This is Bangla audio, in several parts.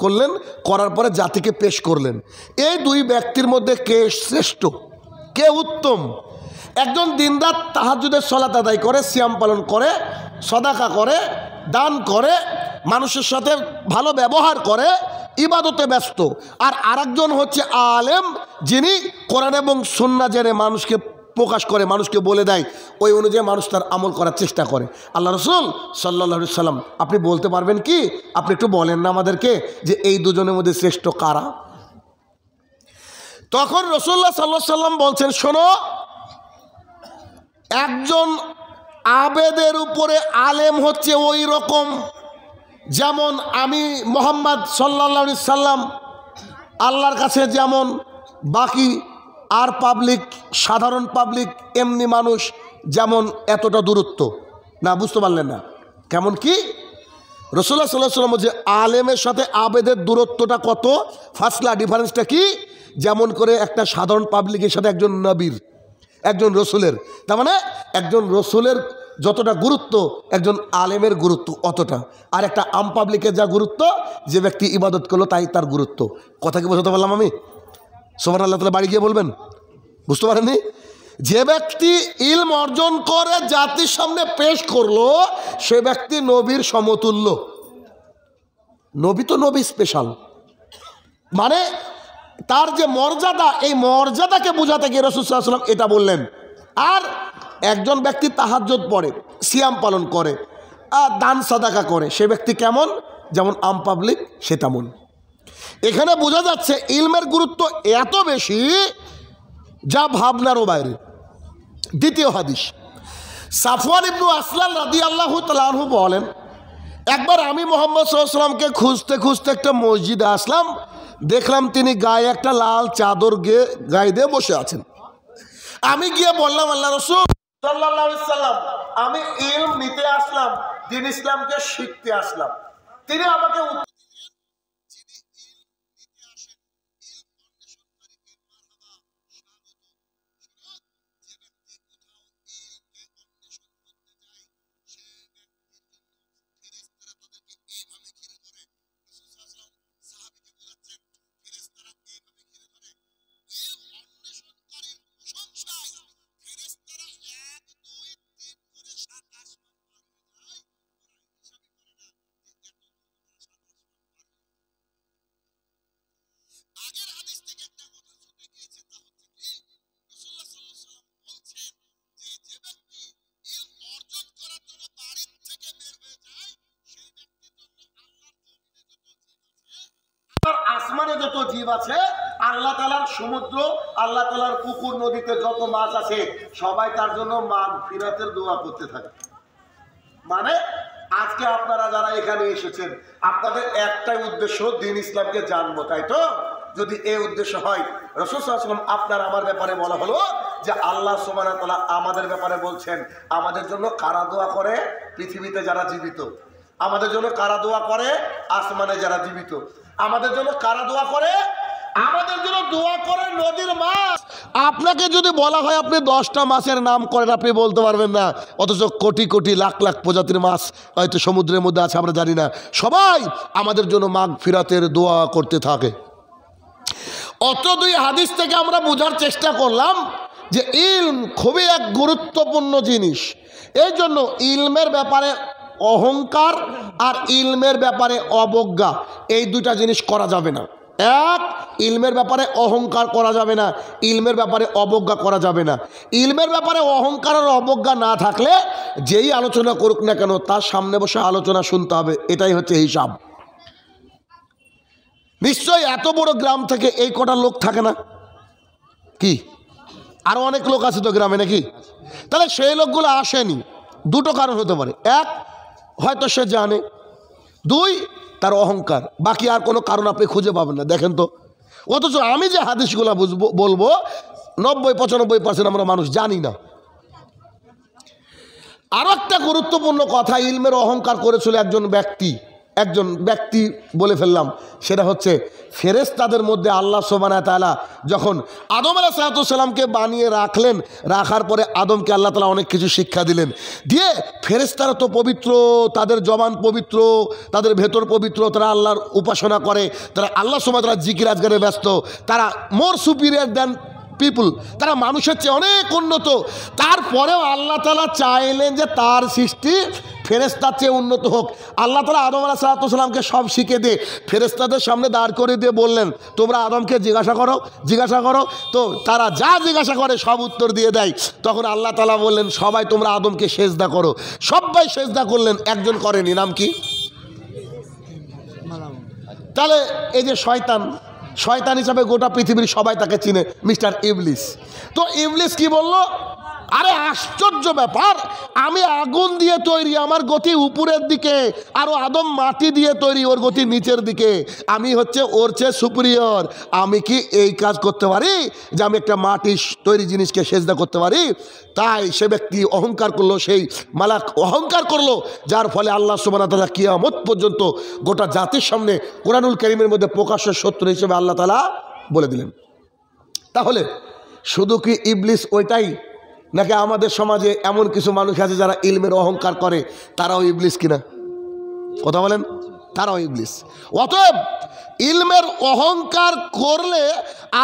করলেন, করার পরে জাতিকে পেশ করলেন। এই দুই ব্যক্তির মধ্যে কে শ্রেষ্ঠ, কে উত্তম? একজন দিনরাত তাহাজ্জুদের সালাত আদায় করে, সিয়াম পালন করে, সদাকা করে, দান করে, মানুষের সাথে ভালো ব্যবহার করে, ইবাদতে ব্যস্ত। আর আরেকজন হচ্ছে আলেম, যিনি কোরআন এবং সুন্নাহ জেনে মানুষকে প্রকাশ করে, মানুষকে বলে দেয়, ওই অনুযায়ী মানুষ তার আমল করার চেষ্টা করে। আল্লাহ রসুল সাল্লাল্লাহু আলাইহি সাল্লাম, আপনি বলতে পারবেন কি, আপনি একটু বলেন না আমাদেরকে যে এই দুজনের মধ্যে শ্রেষ্ঠ কারা? তখন রাসূলুল্লাহ সাল্লাল্লাহু আলাইহি সাল্লাম বলছেন, শোনো, একজন আবেদের উপরে আলেম হচ্ছে ওই রকম যেমন আমি মুহাম্মদ সাল্লাল্লাহু আলাইহি সাল্লাম, আল্লাহর কাছে যেমন বাকি আর পাবলিক, সাধারণ পাবলিক, এমনি মানুষ যেমন এতটা দূরত্ব না। বুঝতে পারলেন না? কেমন কি? রাসূলুল্লাহ সাল্লাল্লাহু আলাইহি সাল্লাম যে আলেমের সাথে আবেদের দূরত্বটা কত, ফাসলা, ডিফারেন্সটা কি? যেমন করে একটা সাধারণ পাবলিকের সাথে একজন নবীর, একজন রসুলের, তার মানে একজন রসুলের যতটা গুরুত্ব একজন আলেমের গুরুত্ব অতটা। আর একটা আম পাবলিকের যা গুরুত্ব, যে ব্যক্তি ইবাদত করলো তাই তার গুরুত্ব। কথা কি বোঝাতে পারলাম আমি? সুবহানাল্লাহ, তাহলে বাড়ি গিয়ে বলবেন। বুঝতে পারেননি? যে ব্যক্তি ইলম অর্জন করে জাতির সামনে পেশ করলো, সে ব্যক্তি নবীর সমতুল্য। নবী তো নবী স্পেশাল, মানে তার যে মর্যাদা, এই মর্যাদাকে বোঝাতে গিয়ে রাসূল সাল্লাল্লাহু আলাইহি ওয়াসাল্লাম এটা বললেন। আর একজন ব্যক্তি তাহাজ্জুদ পড়ে, সিয়াম পালন করে, আর দান সাদাকা করে, সে ব্যক্তি কেমন? যেমন আম পাবলিক, সে তেমন। এখানে বোঝা যাচ্ছে ইলমের গুরুত্ব এত বেশি যা ভাবনারও বাইরে। দ্বিতীয় হাদিস, সাফওয়ান ইবনে আসলাম রাদিয়াল্লাহু তাআলা আনহু বলেন, একবার আমি মুহাম্মদ সাল্লাল্লাহু আলাইহি ওয়াসাল্লামকে খুঁজতে খুঁজতে একটা মসজিদে আসলাম, দেখলাম তিনি গায়ে একটা লাল চাদর গায়ে দিয়ে বসে আছেন। আমি গিয়ে বললাম, আল্লাহ রাসূল সাল্লাল্লাহু আলাইহি ওয়াসাল্লাম, আমি ইলম নিতে আসলাম, দ্বীন ইসলামকে শিখতে আসলাম। তিনি আমাকে আসমানে যত জীব আছে, আল্লাহ তাআলার সমুদ্র, আল্লাহ তাআলার পুকুর, নদীতে যত মাছ আছে, সবাই তার জন্য মাগফিরাতের দোয়া করতে থাকে। মানে আজকে আপনারা যারা এখানে এসেছেন, আপনাদের একটাই উদ্দেশ্য, দ্বীন ইসলামকে জানবো, তাই তো? যদি এই উদ্দেশ্য হয়, রাসূল সাল্লাল্লাহু আলাইহি ওয়াসাল্লাম আপনার আমার ব্যাপারে বলা হলো যে আল্লাহ সুবহানাহু ওয়া তাআলা আমাদের ব্যাপারে বলছেন, আমাদের জন্য কারা দোয়া করে? পৃথিবীতে যারা জীবিত। আমাদের জন্য কারা দোয়া করে? আসমানে যারা জীবিত। আমাদের জন্য কারা দোয়া করে? আমাদের জন্য দোয়া করে নদীর মাছ। আপনাকে যদি বলা হয় আপনি 10টা মাছের নাম করেন, আপনি বলতে পারবেন না, অথচ কোটি কোটি লাখ লাখ প্রজাতির মাছ হয়তো সমুদ্রের মধ্যে আছে, আমরা জানি না। সবাই আমাদের জন্য মাগফিরাতের দোয়া করতে থাকে। অত দুই হাদিস থেকে আমরা বোঝার চেষ্টা করলাম যে ইলম খুবই এক গুরুত্বপূর্ণ জিনিস। এই জন্য ইলমের ব্যাপারে অহংকার আর ইলমের ব্যাপারে অবজ্ঞা, এই দুইটা জিনিস করা যাবে না। এক, ইলমের ব্যাপারে অহংকার করা যাবে না, ইলমের ব্যাপারে অবজ্ঞা করা যাবে না। ইলমের ব্যাপারে অহংকার আর অবজ্ঞা না থাকলে যেই আলোচনা করুক না কেন, তার সামনে বসে আলোচনা শুনতে হবে, এটাই হচ্ছে হিসাব। নিশ্চয়ই এত বড় গ্রাম থেকে এই কটা লোক থাকে না কি? আরো অনেক লোক আছে তো গ্রামে, নাকি? তাহলে সেই লোকগুলো আসেনি, দুটো কারণ হতে পারে। এক, হয়তো সে জানে, দুই, তার অহংকার। বাকি আর কোনো কারণ আপনি খুঁজে পাবেন না। দেখেন তো, অথচ আমি যে হাদিসগুলো বলবো 90-95% আমরা মানুষ জানি না। আরো একটা গুরুত্বপূর্ণ কথা, ইলমের অহংকার করেছিল একজন ব্যক্তি, একজন ব্যক্তি বলে ফেললাম, সেটা হচ্ছে ফেরেশতাদের মধ্যে আল্লাহ সুবহানাহু ওয়া তাআলা যখন আদম আলাইহিস সালামকে বানিয়ে রাখলেন, রাখার পরে আদমকে আল্লাহ তাআলা অনেক কিছু শিক্ষা দিলেন, দিয়ে ফেরেশতারা তো পবিত্র, তাদের জবান পবিত্র, তাদের ভেতর পবিত্র, তারা আল্লাহর উপাসনা করে, তারা আল্লাহ সুবহানাহু ওয়া তাআলার জিকির আজগারে ব্যস্ত, তারা মোর সুপিরিয়র দ্যান পিপুল, তারা মানুষের চেয়ে অনেক উন্নত। তারপরেও আল্লাহ তাআলা চাইলেন যে তার সৃষ্টি ফেরেশতার চেয়ে উন্নত হোক। আল্লাহ তাআলা আদম আলাইহিস সালামকে সব শিখে দিয়ে ফেরেশতাদের সামনে দাঁড় করে দিয়ে বললেন, তোমরা আদমকে জিজ্ঞাসা করো। তো তারা যা জিজ্ঞাসা করে সব উত্তর দিয়ে দেয়। তখন আল্লাহ তাআলা বললেন, সবাই তোমরা আদমকে সেজদা করো। সবাই সেজদা করলেন, একজন করেনি, নাম কি? তাহলে এই যে শয়তান হিসাবে গোটা পৃথিবীর সবাই তাকে চিনে, মিস্টার ইবলিস। তো ইবলিস কি বলল, আরে আশ্চর্য ব্যাপার, আমি আগুন দিয়ে তৈরি, আমার গতি উপরের দিকে, আর আদম মাটি দিয়ে তৈরি, ওর গতি নিচের দিকে, আমি হচ্ছে ওর চেয়ে সুপিরিয়র। আমি কি এই কাজ করতে পারি যে আমি একটা মাটি তৈরি জিনিসকে সেজদা করতে পারি? তাই সে ব্যক্তি অহংকার করলো, সেই মালাক অহংকার করলো, যার ফলে আল্লাহ সুবহানাহু ওয়া তাআলা কিয়ামত পর্যন্ত গোটা জাতির সামনে কোরআনুল কারীমের মধ্যে প্রকাশ্য শত্রু হিসেবে আল্লাহ তাআলা বলে দিলেন। তাহলে শুধু কি ইবলিস ওইটাই, নাকি আমাদের সমাজে এমন কিছু মানুষ আছে যারা ইলমের অহংকার করে, তারাও ইবলিস কিনা? কথা বলেন, তারাও ইবলিস। অতএব ইলমের অহংকার করলে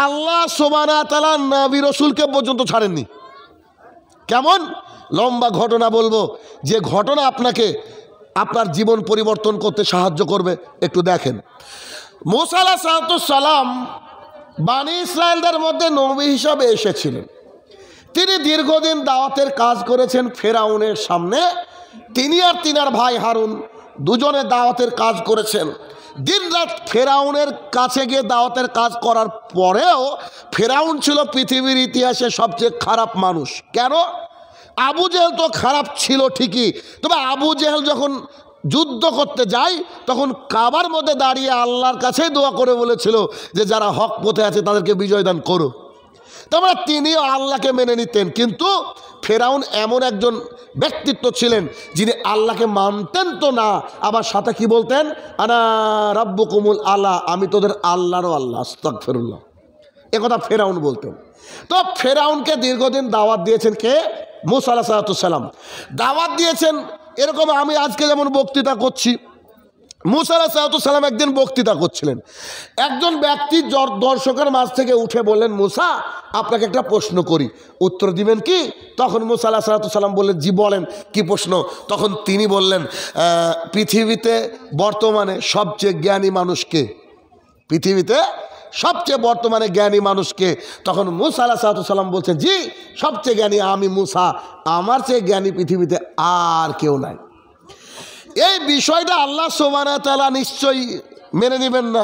আল্লাহ সুবহানাহু ওয়া তাআলা নবী রাসূলকে পর্যন্ত ছাড়েননি। কেমন? লম্বা ঘটনা বলবো, যে ঘটনা আপনাকে আপনার জীবন পরিবর্তন করতে সাহায্য করবে। একটু দেখেন, মূসা আলাইহিস সালাম বনি ইসরায়েলদের মধ্যে নবী হিসাবে এসেছিলেন। তিনি দীর্ঘদিন দাওয়াতের কাজ করেছেন ফেরাউনের সামনে। তিনি আর তিনার ভাই হারুন দুজনে দাওয়াতের কাজ করেছেন। দিনরাত ফেরাউনের কাছে গিয়ে দাওয়াতের কাজ করার পরেও ফেরাউন ছিল পৃথিবীর ইতিহাসে সবচেয়ে খারাপ মানুষ। কেন? আবু জেহেল তো খারাপ ছিল ঠিকই, তবে আবু জেহেল যখন যুদ্ধ করতে যায় তখন কাবার মধ্যে দাঁড়িয়ে আল্লাহর কাছেই দোয়া করে বলেছিল যে যারা হক পথে আছে তাদেরকে বিজয় দান করো। তারপরে তিনিও আল্লাহকে মেনে নিতেন। কিন্তু ফেরাউন এমন একজন ব্যক্তিত্ব ছিলেন যিনি আল্লাহকে মানতেন তো না, আবার সাথে কি বলতেন, আনা রাব্বুকুমুল আলা, আমি তোদের আল্লাহরও আল্লাহ, আস্তাগফিরুল্লাহ, একথা ফেরাউন বলতেন। তো ফেরাউনকে দীর্ঘদিন দাওয়াত দিয়েছেন কে? মূসা আলাইহিস সালাম দাওয়াত দিয়েছেন। এরকম আমি আজকে যেমন বক্তৃতা করছি, মূসা আলাইহিস সালাম একদিন বক্তৃতা করছিলেন। একজন ব্যক্তি দর্শকের মাঝ থেকে উঠে বললেন, মূসা আপনাকে একটা প্রশ্ন করি, উত্তর দিবেন কি? তখন মূসা আলাইহিস সালাম বললেন, জি বলেন, কি প্রশ্ন? তখন তিনি বললেন, পৃথিবীতে বর্তমানে সবচেয়ে জ্ঞানী মানুষকে, পৃথিবীতে সবচেয়ে বর্তমানে জ্ঞানী মানুষকে? তখন মূসা আলাইহিস সালাম বলছেন, জি সবচেয়ে জ্ঞানী আমি মূসা, আমার চেয়ে জ্ঞানী পৃথিবীতে আর কেউ নাই। এই বিষয়টা আল্লাহ সুবহানাহু ওয়া তাআলা নিশ্চয়ই মেনে নেবেন না,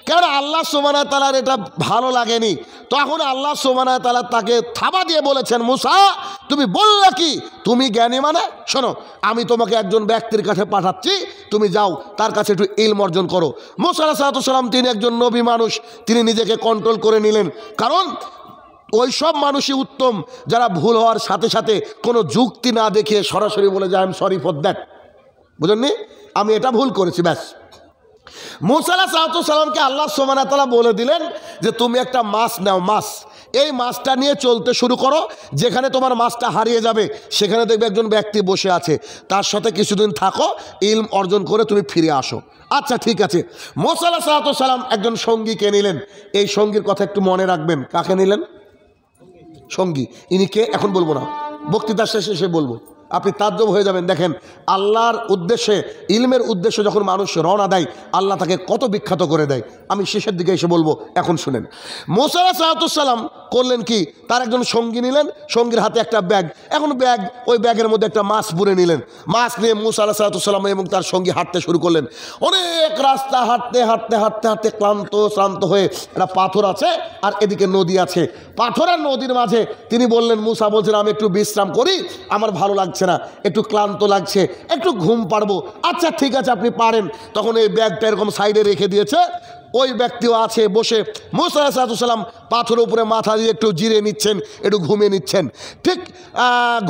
কারণ আল্লাহ সুবহানাহু ওয়া তাআলার এটা ভালো লাগেনি। তখন আল্লাহ সুবহানাহু ওয়া তাআলা তাকে থাবা দিয়ে বলেছেন, মূসা তুমি বললে কি তুমি জ্ঞানী? মানে শোনো, আমি তোমাকে একজন ব্যক্তির কাছে পাঠাচ্ছি, তুমি যাও তার কাছে একটু ইলম অর্জন করো। মূসা আলাইহিস সালাম তিনি একজন নবী মানুষ, তিনি নিজেকে কন্ট্রোল করে নিলেন, কারণ ওই সব মানুষই উত্তম যারা ভুল হওয়ার সাথে সাথে কোনো যুক্তি না দেখিয়ে সরাসরি বলে যায় I am sorry for that, বুঝলেননি, আমি এটা ভুল করেছি, ব্যাস। মূসা আলাইহিস সালামকে আল্লাহ সুবহানাহু ওয়া তাআলা বলে দিলেন যে তুমি একটা মাছ নাও, মাছ, এই মাছটা নিয়ে চলতে শুরু করো, যেখানে তোমার মাছটা হারিয়ে যাবে সেখানে দেখবে একজন ব্যক্তি বসে আছে, তার সাথে কিছুদিন থাকো, ইলম অর্জন করে তুমি ফিরে আসো। আচ্ছা ঠিক আছে। মূসা আলাইহিস সালাম একজন সঙ্গীকে নিলেন। এই সঙ্গীর কথা একটু মনে রাখবেন। কাকে নিলেন? সঙ্গী। ইনি কে এখন বলবো না, বক্তৃতার শেষে এসে বলবো, আপনি তাজ্জব হয়ে যাবেন। দেখেন আল্লাহর উদ্দেশ্যে, ইলমের উদ্দেশ্যে যখন মানুষ রওনা দেয় আল্লাহ তাকে কত বিখ্যাত করে দেয়। আমি শেষের দিকে এসে বলবো, এখন শুনেন। মূসা আলাইহিস সালাম করলেন কি, তার একজন সঙ্গী নিলেন, সঙ্গীর হাতে একটা ব্যাগ, এখন ব্যাগ, ওই ব্যাগের মধ্যে একটা মাছ পুরে নিলেন। মাছ নিয়ে মূসা আলাইহিস সালাম এবং তার সঙ্গী হাঁটতে শুরু করলেন। অনেক রাস্তা হাঁটতে হাঁটতে হাঁটতে হাঁটতে ক্লান্ত হয়ে একটা পাথর আছে আর এদিকে নদী আছে। পাথর আর নদীর মাঝে তিনি বললেন, মূসা বলছেন আমি একটু বিশ্রাম করি, আমার ভালো লাগছে না, একটু ক্লান্ত লাগছে, একটু ঘুম পারবো। আচ্ছা ঠিক আছে আপনি পারেন। তখন এই ব্যাগটা এরকম সাইডে রেখে দিয়েছে, ওই ব্যক্তিও আছে বসে। মুসা আলাইহিস সালাম পাথরের উপরে মাথা দিয়ে একটু জিরে নিচ্ছেন, একটু ঘুমিয়ে নিচ্ছেন। ঠিক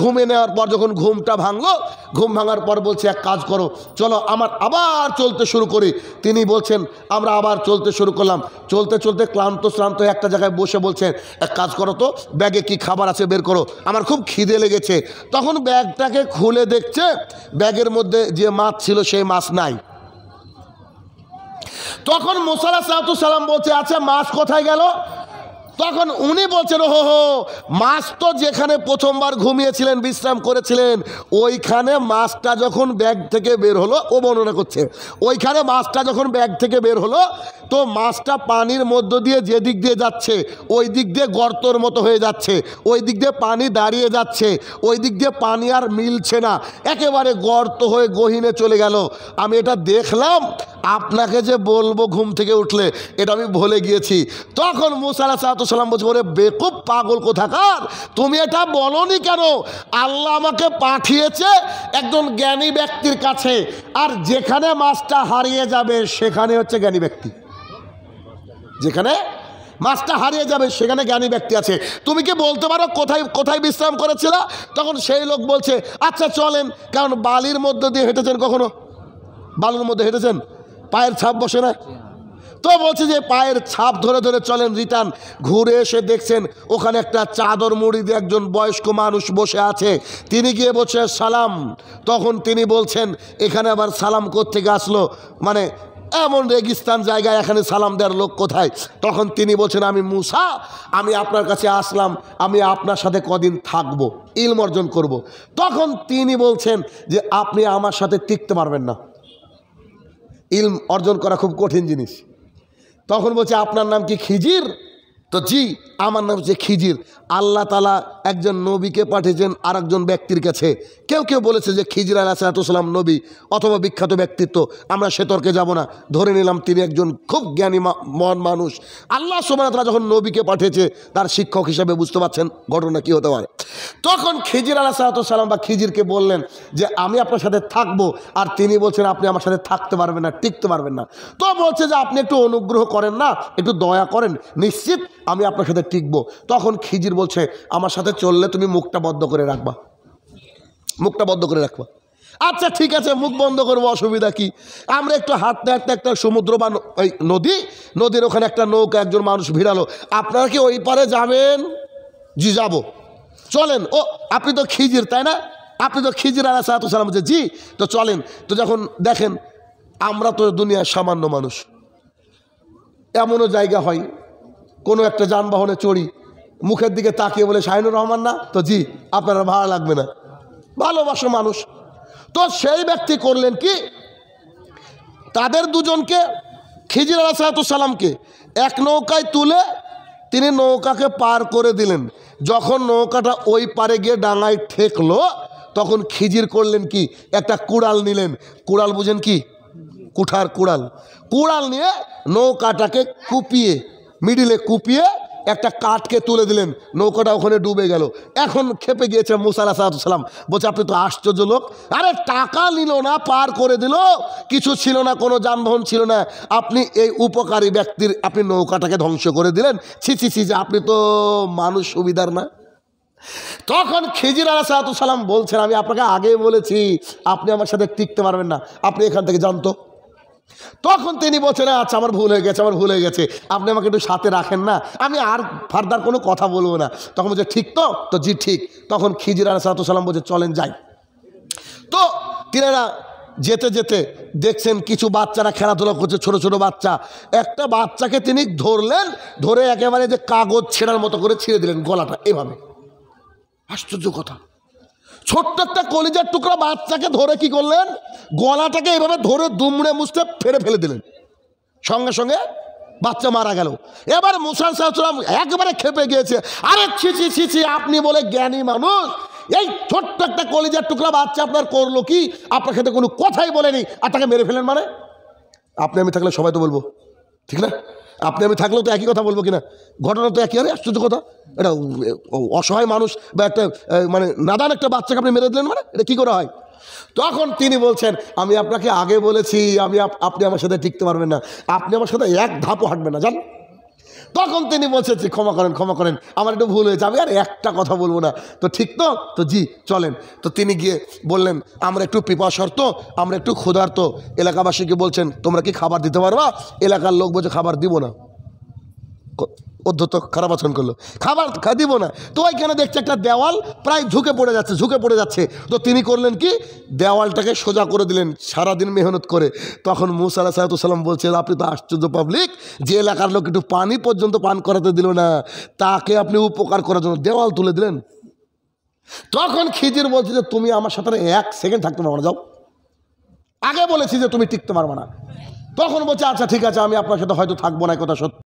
ঘুমিয়ে নেওয়ার পর যখন ঘুমটা ভাঙলো, ঘুম ভাঙার পর বলছে এক কাজ করো, চলো আমার আবার চলতে শুরু করি। তিনি বলছেন আমরা আবার চলতে শুরু করলাম। চলতে চলতে ক্লান্ত একটা জায়গায় বসে বলছেন এক কাজ করো তো, ব্যাগে কি খাবার আছে বের করো, আমার খুব খিদে লেগেছে। তখন ব্যাগটাকে খুলে দেখছে ব্যাগের মধ্যে যে মাছ ছিল সেই মাছ নাই। তখন মুসা আলাইহিস সালাম বলছে আচ্ছা মাছ কোথায় গেল? তখন উনি বলছেন হো হো, মাছ তো যেখানে প্রথমবার ঘুমিয়েছিলেন, বিশ্রাম করেছিলেন, ওইখানে মাছটা যখন ব্যাগ থেকে বের হলো, ও বর্ণনা করছে, ওইখানে মাছটা যখন ব্যাগ থেকে বের হলো তো মাছটা পানির মধ্য দিয়ে যে দিক দিয়ে যাচ্ছে ওই দিক দিয়ে গর্তর মতো হয়ে যাচ্ছে, ওই দিক দিয়ে পানি দাঁড়িয়ে যাচ্ছে, ওই দিক দিয়ে পানি আর মিলছে না, একেবারে গর্ত হয়ে গহীনে চলে গেল। আমি এটা দেখলাম, আপনাকে যে বলবো ঘুম থেকে উঠলে এটা আমি ভুলে গিয়েছি। তখন মুসা আলাইহিস সালাম বলছে ওরে বেকুব পাগল কোথাকার, তুমি এটা বলনি কেন? আল্লাহ আমাকে পাঠিয়েছে একজন জ্ঞানী ব্যক্তির কাছে, আর যেখানে মাছটা হারিয়ে যাবে সেখানে হচ্ছে জ্ঞানী ব্যক্তি, যেখানে মাছটা হারিয়ে যাবে সেখানে জ্ঞানী ব্যক্তি আছে। তুমি কি বলতে পারো কোথায় কোথায় বিশ্রাম করেছিল? তখন সেই লোক বলছে আচ্ছা চলেন, কারণ বালির মধ্য দিয়ে হেঁটেছেন, কখনো বালুর মধ্যে হেঁটেছেন, পায়ের ছাপ বসে না, তো বলছে যে পায়ের ছাপ ধরে ধরে চলেন, রিটার্ন ঘুরে এসে দেখছেন ওখানে একটা চাদর মুড়ি দিয়ে একজন বয়স্ক মানুষ বসে আছে। তিনি গিয়ে বলছে সালাম। তখন তিনি বলছেন এখানে আবার সালাম কোত্থেকে আসলো, মানে এমন রেগিস্তান জায়গায় এখানে সালাম দেওয়ার লোক কোথায়? তখন তিনি বলছেন আমি মুসা, আমি আপনার কাছে আসলাম, আমি আপনার সাথে কদিন থাকবো, ইলম অর্জন করব। তখন তিনি বলছেন যে আপনি আমার সাথে টিকতে পারবেন না, ইলম অর্জন করা খুব কঠিন জিনিস। তখন বলছে আপনার নাম কি খিজির? তো জি আমার নাম হচ্ছে খিজির। আল্লাহ তাআলা একজন নবীকে পাঠিয়েছেন আর একজন ব্যক্তির কাছে। কেউ কেউ বলেছে যে খিজির আলাইহিস সালাম নবী অথবা বিখ্যাত ব্যক্তিত্ব, আমরা সে তর্কে যাব না, ধরে নিলাম তিনি একজন খুব জ্ঞানী মহান মানুষ। আল্লাহ সুবহানাহু ওয়া তাআলা যখন নবীকে পাঠিয়েছে তার শিক্ষক হিসেবে, বুঝতে পারছেন ঘটনা কী হতে পারে। তখন খিজির আলাইহিস সালাম বা খিজিরকে বললেন যে আমি আপনার সাথে থাকবো, আর তিনি বলছেন আপনি আমার সাথে থাকতে পারবেন না, টিকতে পারবেন না। তো বলছে যে আপনি একটু অনুগ্রহ করেন না, একটু দয়া করেন, নিশ্চিত আমি আপনার সাথে টিকবো। তখন খিজির বলছে আমার সাথে চললে তুমি মুখটা বদ্ধ করে রাখবা, মুখটা বদ্ধ করে রাখবা। আচ্ছা ঠিক আছে, মুখ বন্ধ করবো, অসুবিধা কি? আমরা একটু হাঁটতে হাঁটতে একটা সমুদ্র বা ওই নদীর ওখানে একটা নৌকা একজন মানুষ ভিড়ালো, আপনারা কি ওই পারে যাবেন? জি যাব। চলেন। ও আপনি তো খিজির তাই না? আপনি তো খিজির আলাইহিস সালাম। বলছে জি। তো চলেন। তো যখন দেখেন আমরা তো দুনিয়ার সামান্য মানুষ, এমনও জায়গা হয় কোনো একটা যানবাহনে চড়ি, মুখের দিকে তাকিয়ে বলে শাহিনুর রহমান না? তো জি, আপনারা ভাড়া লাগবে না, ভালোবাসো মানুষ। তো সেই ব্যক্তি করলেন কি, তাদের দুজনকে খিজির আলাইহিস সালামকে এক নৌকায় তুলে তিনি নৌকাকে পার করে দিলেন। যখন নৌকাটা ওই পারে গিয়ে ডাঙায় ঠেকলো তখন খিজির করলেন কি, একটা কুড়াল নিলেন। কুড়াল বুঝেন কি? কুঠার কুড়াল। কুড়াল নিয়ে নৌকাটাকে কুপিয়ে, মিডিলে কুপিয়ে একটা কাঠকে তুলে দিলেন, নৌকাটা ওখানে ডুবে গেল। এখন খেপে গিয়েছে মুসা আলাইহিস সালাম, বলছে আপনি তো আশ্চর্য লোক, আরে টাকা নিল না, পার করে দিল, কিছু ছিল না, কোনো যানবাহন ছিল না, আপনি এই উপকারী ব্যক্তির আপনি নৌকাটাকে ধ্বংস করে দিলেন, ছি ছি ছি, আপনি তো মানুষ সুবিধার না। তখন খিজির আলাইহিস সালাম বলছেন আমি আপনাকে আগেই বলেছি আপনি আমার সাথে টিকতে পারবেন না, আপনি এখান থেকে জানতো। তখন তিনি বলছেন আচ্ছা আমার ভুল হয়ে গেছে, আমার ভুল হয়ে গেছে, আপনি আমাকে একটু সাথে রাখেন না, আমি আর ফার্দার কোনো কথা বলবো না। তখন বলছে ঠিক তো? তো জি ঠিক। তখন খিজির আলাইহিস সালাম বলছে চলেন যাই। তো তিনারা যেতে যেতে দেখছেন কিছু বাচ্চারা খেলাধুলা করছে, ছোট ছোট বাচ্চা। একটা বাচ্চাকে তিনি ধরলেন, ধরে একেবারে যে কাগজ ছেঁড়ার মতো করে ছিঁড়ে দিলেন গলাটা এভাবে। আশ্চর্য কথা, ছোট্ট একটা কলিজার টুকরা বাচ্চাকে ধরে কি করলেন, গলাটাকে এভাবে ধরে দুমড়ে মুছতে ফেলে দিলেন, সঙ্গে সঙ্গে বাচ্চা মারা গেল। এবার মুসা আলাইহিস সালাম একবারে খেপে গিয়েছে, আরে ছি ছি ছি ছি, আপনি বলে জ্ঞানী মানুষ, এই ছোট্ট একটা কলিজার টুকরা বাচ্চা আপনার করলো কি? আপনার সাথে কোনো কথাই বলেনি আর তাকে মেরে ফেলেন, মানে আপনি আমি থাকলে সবাই তো বলবো ঠিক না? আপনি আমি থাকলেও তো একই কথা বলবো কিনা, ঘটনা তো একই। আরে আশ্চর্য কথা, এটা অসহায় মানুষ বা একটা মানে নাদান একটা বাচ্চাকে আপনি মেরে দিলেন, মানে এটা কী করে হয়? তখন তিনি বলছেন, আমি আপনাকে আগে বলেছি আপনি আমার সাথে টিকতে পারবেন না, আপনি আমার সাথে এক ধাপও হাঁটবেন না, জান। তখন তিনি বলছেন যে ক্ষমা করেন, আমার একটু ভুল হয়েছে, আমি আর একটা কথা বলবো না। তো ঠিক তো জি চলেন। তো তিনি গিয়ে বললেন, আমরা একটু পিপাসার্ত, আমরা একটু ক্ষুধার্ত। এলাকাবাসীকে বলছেন, তোমরা কি খাবার দিতে পারবা? এলাকার লোক বলছে, খাবার দিব না। অধ্যত্ত খারাপ আচরণ করলো, খাবার দিব না। তো ওইখানে দেখছে একটা দেওয়াল প্রায় ঝুঁকে পড়ে যাচ্ছে। তো তিনি করলেন কি, দেওয়ালটাকে সোজা করে দিলেন, সারাদিন মেহনত করে। তখন মুসা আলাইহিস সালাম বলছেন, আপনি তো আশ্চর্য পাবলিক, যে এলাকার লোক একটু পানি পর্যন্ত পান করাতে দিল না, তাকে আপনি উপকার করার জন্য দেওয়াল তুলে দিলেন। তখন খিজির বলছে যে, তুমি আমার সাথে 1 সেকেন্ড থাকতে পারবে না, যাও, আগে বলেছি যে তুমি টিকতে পারবে না। তখন বলছে, আচ্ছা ঠিক আছে, আমি আপনার সাথে হয়তো থাকবো না, কথা সত্য।